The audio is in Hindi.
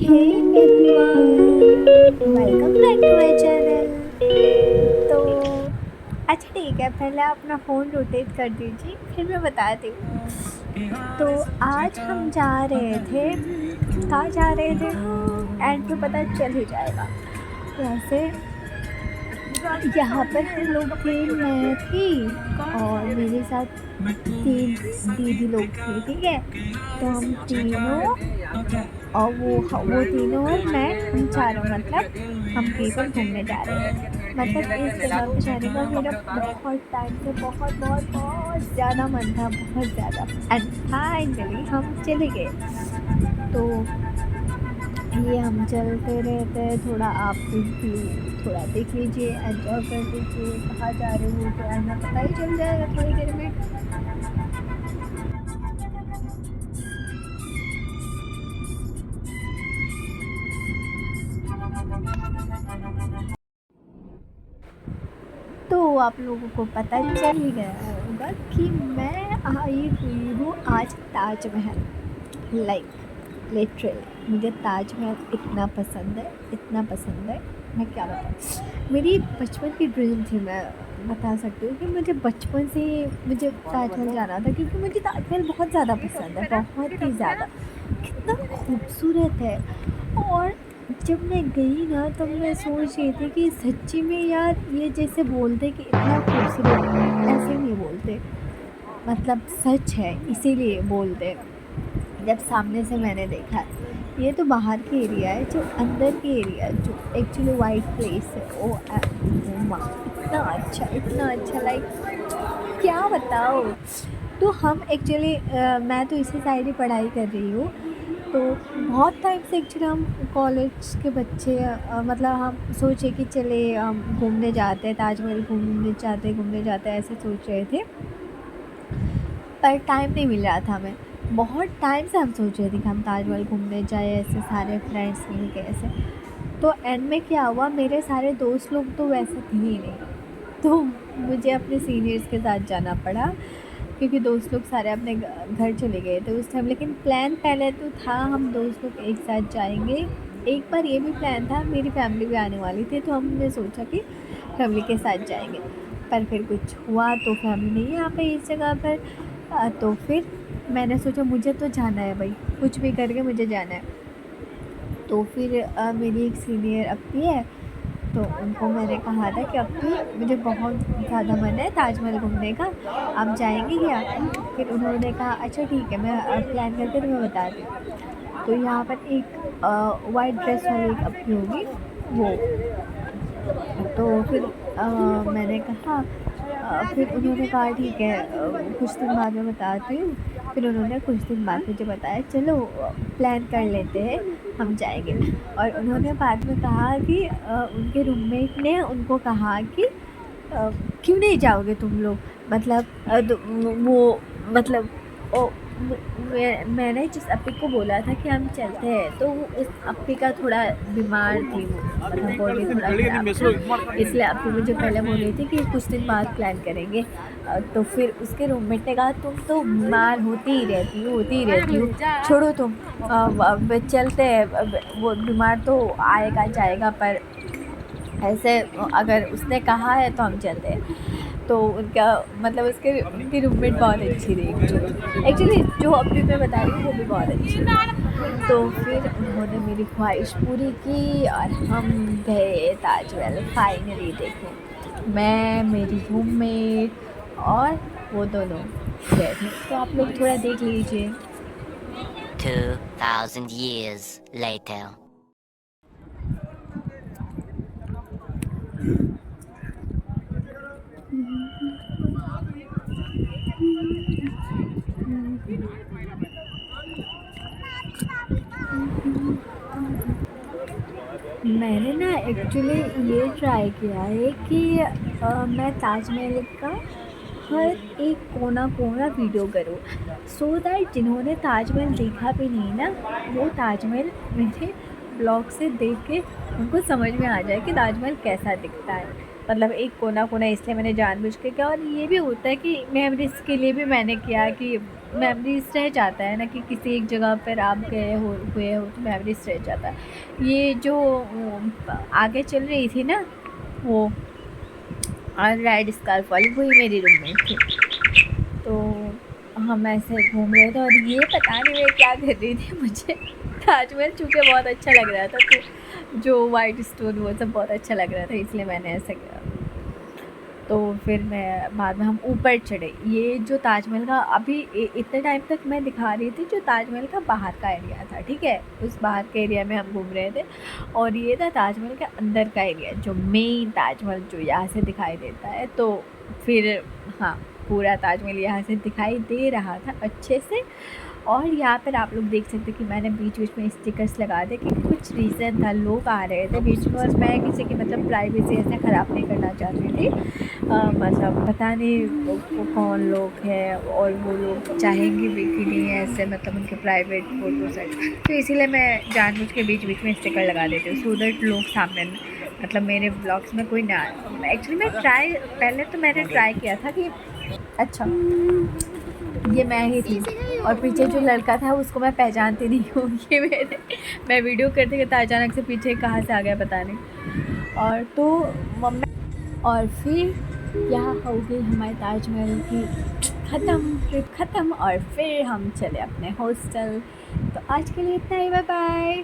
Hey everyone, welcome back to my channel. तो अच्छा ठीक है, पहले आप अपना फ़ोन रोटेट कर दीजिए, फिर मैं बताती हूँ। तो आज हम जा रहे थे, कहाँ जा रहे थे एंड पे पता चल ही जाएगा। वैसे यहाँ पर हम लोग थे, मैं थी और मेरे साथ 3 दीदी लोग थे, ठीक है। तो हम तीनों और वो तीनों और मैं, हम चारों मतलब हम कहीं पर घूमने जा रहे थे। मतलब इस जगह पे जाने का मेरा बहुत टाइम से बहुत बहुत बहुत ज़्यादा मन था, बहुत ज़्यादा। एंड फाइनली हम चले गए। तो ये हम चलते रहते हैं, थोड़ा आप भी थोड़ा देख लीजिए, एंजॉय कर लीजिए कहाँ जा रहे हो, तो एंड में पता ही चल जाएगा थोड़ी देर में। तो आप लोगों को पता चल ही गया होगा कि मैं आई हुई हूँ आज ताजमहल। लाइक लिटरली मुझे ताजमहल इतना पसंद है, इतना पसंद है, मैं क्या बताऊँ। मेरी बचपन की ड्रीम थी, मैं बता सकती हूँ कि मुझे बचपन से ही मुझे ताजमहल जाना था, क्योंकि मुझे ताजमहल बहुत ज़्यादा पसंद है, बहुत ही ज़्यादा। कितना खूबसूरत है। और जब मैं गई ना, तब मैं सोच रही थी कि सच्ची में यार, ये जैसे बोलते कि इतना खूबसूरत, ऐसे नहीं बोलते, मतलब सच है इसीलिए बोलते। जब सामने से मैंने देखा, ये तो बाहर की एरिया है, जो अंदर की एरिया जो एक्चुअली वाइट प्लेस है, ओ माँ, इतना अच्छा, लाइक क्या बताओ। तो हम एक्चुअली मैं तो इसी साइड ही पढ़ाई कर रही हूँ। तो बहुत टाइम से एक्चुअली हम कॉलेज के बच्चे मतलब हम सोचे कि चले हम घूमने जाते हैं, ताजमहल घूमने जाते हैं, ऐसे सोच रहे थे। पर टाइम नहीं मिल रहा था हमें। बहुत टाइम से हम सोच रहे थे कि हम ताजमहल घूमने जाए, ऐसे सारे फ्रेंड्स मिल के ऐसे। तो एंड में क्या हुआ, मेरे सारे दोस्त लोग तो वैसे थे ही नहीं, तो मुझे अपने सीनियर्स के साथ जाना पड़ा, क्योंकि दोस्त लोग सारे अपने घर चले गए थे उस टाइम। लेकिन प्लान पहले तो था हम दोस्त लोग एक साथ जाएंगे। एक बार ये भी प्लान था, मेरी फैमिली भी आने वाली थी, तो हमने सोचा कि फैमिली के साथ जाएंगे। पर फिर कुछ हुआ तो फैमिली नहीं आ पाई इस जगह पर। तो फिर मैंने सोचा मुझे तो जाना है भाई, कुछ भी करके मुझे जाना है। तो फिर मेरी एक सीनियर अपी है, तो उनको मैंने कहा था कि अपनी मुझे बहुत ज़्यादा मन है ताजमहल घूमने का, आप जाएंगे क्या। फिर उन्होंने कहा अच्छा ठीक है, मैं प्लान करके तुम्हें बताती हूँ। तो यहाँ पर एक वाइट ड्रेस वाली एक अपनी होगी वो। तो फिर मैंने कहा फिर उन्होंने कहा ठीक है, कुछ दिन बाद में बताती हूँ। फिर उन्होंने कुछ दिन बाद मुझे बताया चलो प्लान कर लेते हैं, हम जाएंगे। और उन्होंने बाद में कहा कि उनके रूममेट ने उनको कहा कि क्यों नहीं जाओगे तुम लोग, मतलब वो मतलब ओ मैंने जिस अपी को बोला था कि हम चलते हैं, तो वो उस अपी का थोड़ा बीमार थी, वो मतलब बॉडी थोड़ा ख़राब थी, इसलिए अपी मुझे पहले बोल रही थी कि कुछ दिन बाद प्लान करेंगे। तो फिर उसके रूममेट ने कहा तुम तो बीमार होती ही रहती हो, छोड़ो तुम, चलते हैं, वो बीमार तो आएगा जाएगा, पर ऐसे अगर उसने कहा है तो हम चलते हैं। तो उनका मतलब उनकी रूममेट बहुत अच्छी थी एक्चुअली जो अभी मैं बता रही हूँ वो भी बहुत अच्छी थी। तो फिर उन्होंने मेरी ख्वाहिश पूरी की और हम गए ताजमहल फाइनली देखने, मैं, मेरी रूममेट और वो दोनों गए थे। तो आप लोग थोड़ा देख लीजिए। 2,000 years later. मैंने ना एक्चुअली ये ट्राई किया है कि मैं ताजमहल का हर एक कोना कोना वीडियो करूँ, सो दैट जिन्होंने ताजमहल देखा भी नहीं ना, वो ताजमहल मेरे ब्लॉग से देख के उनको समझ में आ जाए कि ताजमहल कैसा दिखता है। मतलब एक कोना कोना इसलिए मैंने जानबूझ के किया। और ये भी होता है कि मेमोरीज़ के लिए भी मैंने किया कि मेमोरीज़ रह जाता है ना, कि किसी एक जगह पर आप गए हो हुए हो तो मेमोरीज़ रह जाता है। ये जो आगे चल रही थी ना वो रेड स्कार्फ वाली, वही मेरी रूममेट थी। तो हम ऐसे घूम रहे थे और ये पता नहीं मैं क्या कर रही थी, मुझे ताजमहल चूँकि बहुत अच्छा लग रहा था, तो जो वाइट स्टोन वो सब बहुत अच्छा लग रहा था, इसलिए मैंने ऐसा किया। तो फिर मैं बाद में हम ऊपर चढ़े। ये जो ताजमहल का अभी इतने टाइम तक मैं दिखा रही थी जो ताजमहल का बाहर का एरिया था, ठीक है, उस बाहर के एरिया में हम घूम रहे थे। और ये था ताजमहल के अंदर का एरिया, जो मेन ताजमहल जो यहाँ से दिखाई देता है। तो फिर हाँ, पूरा ताजमहल यहाँ से दिखाई दे रहा था अच्छे से। और यहाँ पर आप लोग देख सकते हैं कि मैंने बीच बीच में स्टिकर्स लगा दिए, क्योंकि कुछ रीज़न था, लोग आ रहे थे बीच में और मैं किसी की मतलब प्राइवेसी ऐसे ख़राब नहीं करना चाहती थी। मतलब पता नहीं वो कौन लोग हैं और वो लोग चाहेंगे भी कि नहीं ऐसे मतलब उनके प्राइवेट फ़ोटोज़ है, तो इसीलिए मैं जानबूझ के बीच बीच में स्टिकर लगा देती हूँ, सो दैट लोग सामने मतलब मेरे ब्लॉग्स में कोई ना आए। एक्चुअली मैं पहले तो मैंने ट्राई किया था कि अच्छा ये मैं ही थी, और पीछे जो लड़का था उसको मैं पहचानती नहीं हूँ। ये मैं वीडियो करते करते अचानक से पीछे कहाँ से आ गया पता नहीं। और तो मम्मी, और फिर यहाँ हो गई हमारे ताजमहल की ट्रिप ख़त्म, और फिर हम चले अपने हॉस्टल। तो आज के लिए इतना ही, बाय बाय।